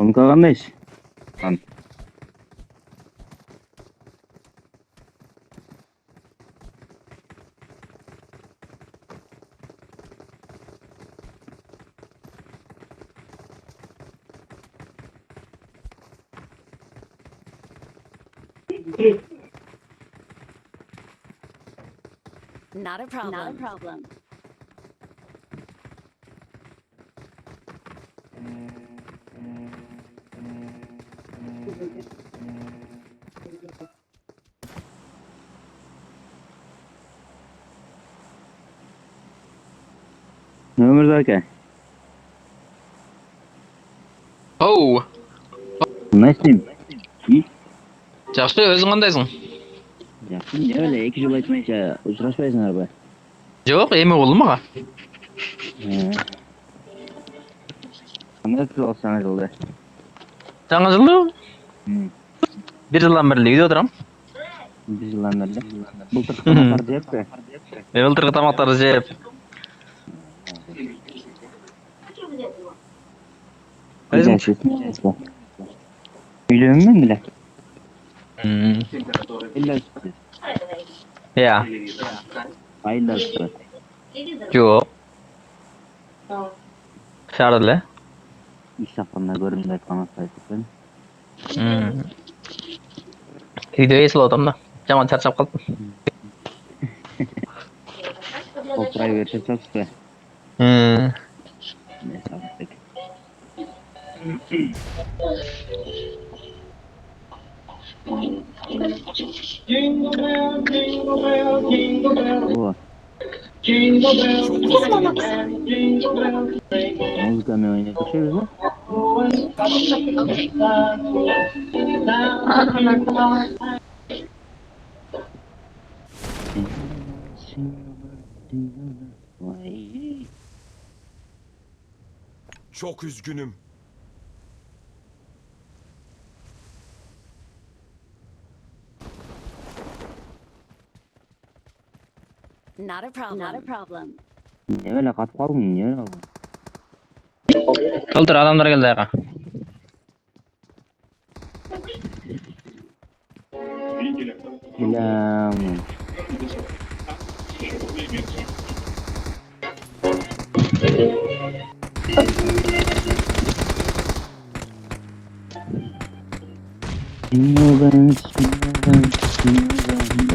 Sumka qanday? Lan. Not a problem. Not a problem. Ömür aka. Oh, Nasılsın? İyi. yaxshi, o'zing qandaysan? Yaxshi, ne öyle 2 yıl aytmayınca uçraşmayasın araba. Yo'q, emi bo'ldimi? Qanday qilib sana yılda? Жаңа жылда bir yıldan beri gidiyor oturam. Bir yıldan beri. Былтыр тамақтар жепті. Былтырғы тамақтарды жеп. Özüm. Үйленмен бile. İlla üstü. Ya. Ayla üstü. Yo'q. Şarlı. İş hakkında görünümde kanıtlaydık. Video esliyordum da. Jaman charchab qoldim. Oturay verse çalıştı. Neyse artık. Jingle bell, jingle bell, jingle bell. Bu. Jingle bell, jingle bell, jingle bell. Müzika mı oynuyor? Düşüyoruz mu? Çok üzgünüm. Not a problem. Not a problem. Ne öyle katıp kaldın? Ne öyle oldu? O'ltir, adamlar keldi ayaqa. Bilam.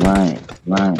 Vay, vay.